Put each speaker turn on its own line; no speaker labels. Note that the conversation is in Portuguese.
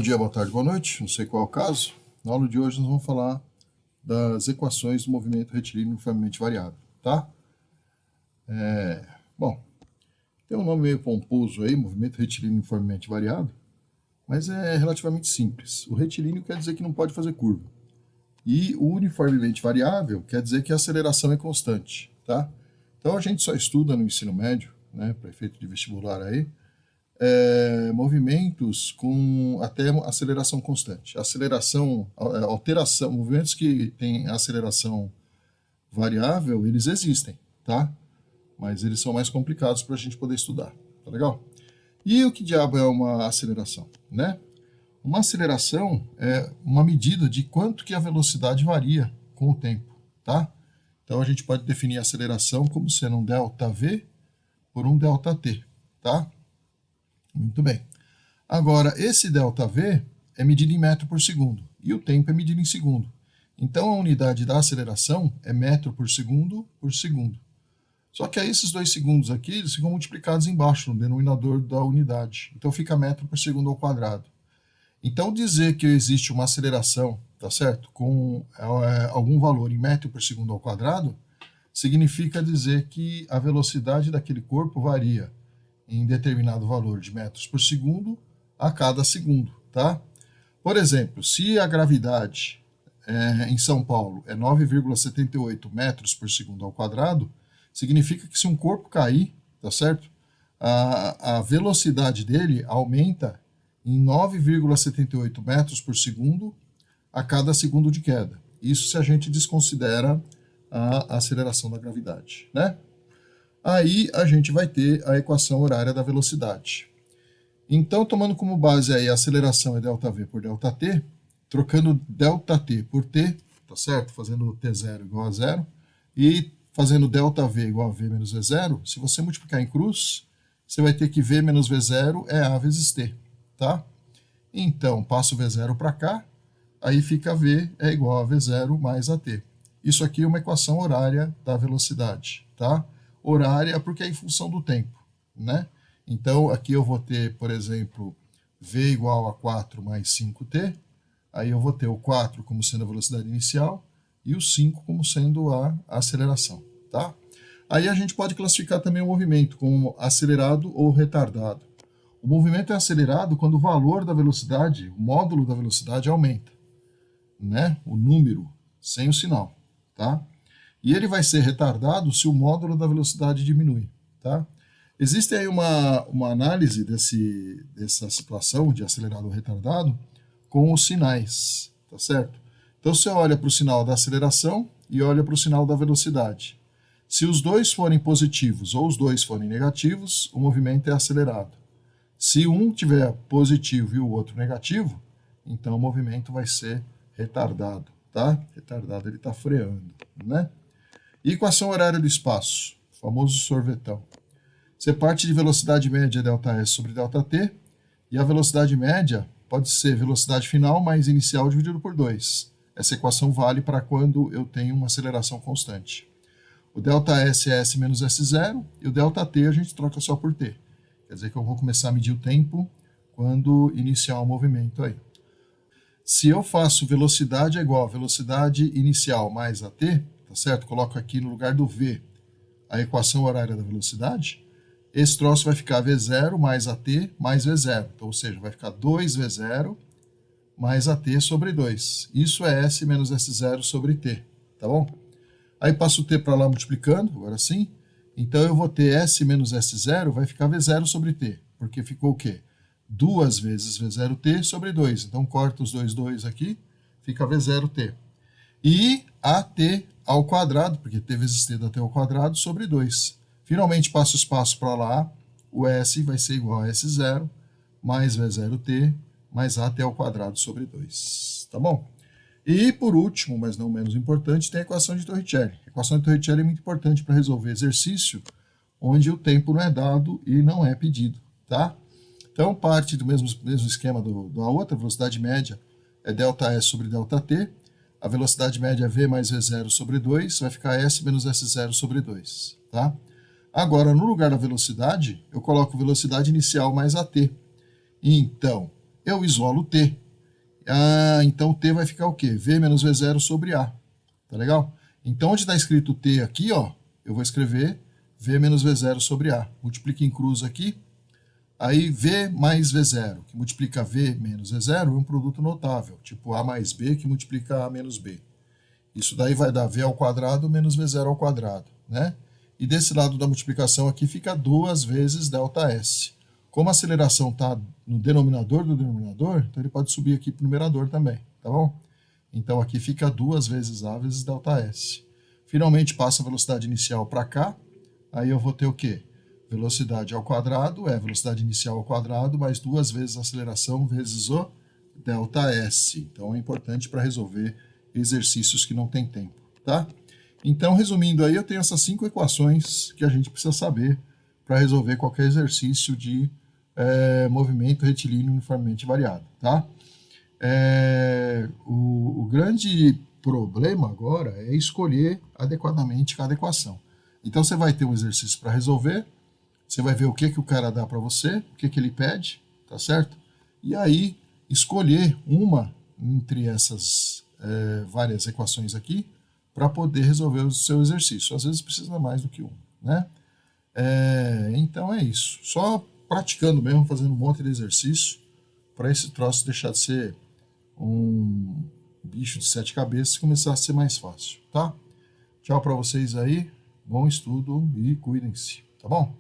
dia, boa tarde, boa noite, não sei qual é o caso. Na aula de hoje nós vamos falar das equações do movimento retilíneo uniformemente variável, tá? Bom, tem um nome meio pomposo aí, movimento retilíneo uniformemente variável, mas é relativamente simples. O retilíneo quer dizer que não pode fazer curva. E o uniformemente variável quer dizer que a aceleração é constante, tá? Então a gente só estuda no ensino médio, né, para efeito de vestibular aí, movimentos com até aceleração constante. Aceleração, alteração, movimentos que têm aceleração variável, eles existem, tá? Mas eles são mais complicados para a gente poder estudar, tá legal? E o que diabo é uma aceleração, né? Uma aceleração é uma medida de quanto que a velocidade varia com o tempo, tá? Então a gente pode definir a aceleração como sendo um ΔV por um ΔT, tá? Muito bem. Agora, esse ΔV é medido em metro por segundo e o tempo é medido em segundo. Então, a unidade da aceleração é metro por segundo por segundo. Só que aí esses 2 segundos aqui, eles ficam multiplicados embaixo, no denominador da unidade. Então, fica metro por segundo ao quadrado. Então, dizer que existe uma aceleração, tá certo, com algum valor em metro por segundo ao quadrado, significa dizer que a velocidade daquele corpo varia em determinado valor de metros por segundo a cada segundo, tá? Por exemplo, se a gravidade em São Paulo é 9,78 metros por segundo ao quadrado, significa que se um corpo cair, tá certo? A velocidade dele aumenta em 9,78 metros por segundo a cada segundo de queda. Isso se a gente desconsidera a aceleração da gravidade, né? Aí a gente vai ter a equação horária da velocidade. Então, tomando como base aí a aceleração é ΔV por ΔT, trocando ΔT por T, tá certo? Fazendo T0 igual a 0, e fazendo ΔV igual a V menos V0, se você multiplicar em cruz, você vai ter que V menos V0 é A vezes T, tá? Então, passo o V0 para cá, aí fica V é igual a V0 mais AT. Isso aqui é uma equação horária da velocidade, tá? Horária porque é em função do tempo, né? Então, aqui eu vou ter, por exemplo, V igual a 4 mais 5T, aí eu vou ter o 4 como sendo a velocidade inicial e o 5 como sendo a aceleração, tá? Aí a gente pode classificar também o movimento como acelerado ou retardado. O movimento é acelerado quando o valor da velocidade, o módulo da velocidade aumenta, né? O número, sem o sinal, tá? E ele vai ser retardado se o módulo da velocidade diminui, tá? Existe aí uma análise dessa situação de acelerado ou retardado com os sinais, tá certo? Então você olha para o sinal da aceleração e olha para o sinal da velocidade. Se os dois forem positivos ou os dois forem negativos, o movimento é acelerado. Se um tiver positivo e o outro negativo, então o movimento vai ser retardado, tá? Retardado, ele está freando, né? E equação horária do espaço, famoso sorvetão. Você parte de velocidade média ΔS sobre ΔT, e a velocidade média pode ser velocidade final mais inicial dividido por 2. Essa equação vale para quando eu tenho uma aceleração constante. O ΔS é S menos S0, e o ΔT a gente troca só por T. Quer dizer que eu vou começar a medir o tempo quando iniciar o movimento aí. Se eu faço velocidade é igual a velocidade inicial mais AT, tá certo? Coloco aqui no lugar do V a equação horária da velocidade, esse troço vai ficar V0 mais AT mais V0. Então, ou seja, vai ficar 2V0 mais AT sobre 2. Isso é S menos S0 sobre T, tá bom? Aí passo o T para lá multiplicando, agora sim. Então eu vou ter S menos S0, vai ficar V0 sobre T, porque ficou o quê? 2 vezes V0T sobre 2. Então corta os dois 2 aqui, fica V0T. E AT ao quadrado, porque T vezes T dá T ao quadrado, sobre 2. Finalmente passo o espaço para lá, o S vai ser igual a S0 mais V0T mais AT ao quadrado sobre 2. Tá bom? E por último, mas não menos importante, tem a equação de Torricelli. A equação de Torricelli é muito importante para resolver exercício onde o tempo não é dado e não é pedido, tá? Então, parte do mesmo esquema da outra, velocidade média é ΔS sobre ΔT, a velocidade média é V mais V0 sobre 2, vai ficar S menos S0 sobre 2, tá? Agora, no lugar da velocidade, eu coloco velocidade inicial mais AT. Então, eu isolo T. Então T vai ficar o quê? V menos V0 sobre A. Tá legal? Então, onde está escrito T aqui, ó, eu vou escrever V menos V0 sobre A. Multiplica em cruz aqui. Aí V mais V0, que multiplica V menos V0, é um produto notável, tipo A mais B, que multiplica A menos B. Isso daí vai dar V ao quadrado menos V0 ao quadrado, né? E desse lado da multiplicação aqui fica 2 vezes ΔS. Como a aceleração está no denominador do denominador, então ele pode subir aqui para o numerador também, tá bom? Então aqui fica 2 vezes A vezes ΔS. Finalmente passa a velocidade inicial para cá, aí eu vou ter o quê? Velocidade ao quadrado é velocidade inicial ao quadrado mais 2 vezes a aceleração vezes o ΔS. Então é importante para resolver exercícios que não tem tempo, tá? Então, resumindo aí, eu tenho essas 5 equações que a gente precisa saber para resolver qualquer exercício de movimento retilíneo uniformemente variado, tá? O grande problema agora é escolher adequadamente cada equação. Então, você vai ter um exercício para resolver, você vai ver o que o cara dá para você, o que ele pede, tá certo? E aí, escolher uma entre essas várias equações aqui para poder resolver o seu exercício. Às vezes precisa mais do que um, né? Então é isso. Só praticando mesmo, fazendo um monte de exercício para esse troço deixar de ser um bicho de 7 cabeças e começar a ser mais fácil, tá? Tchau para vocês aí, bom estudo e cuidem-se, tá bom?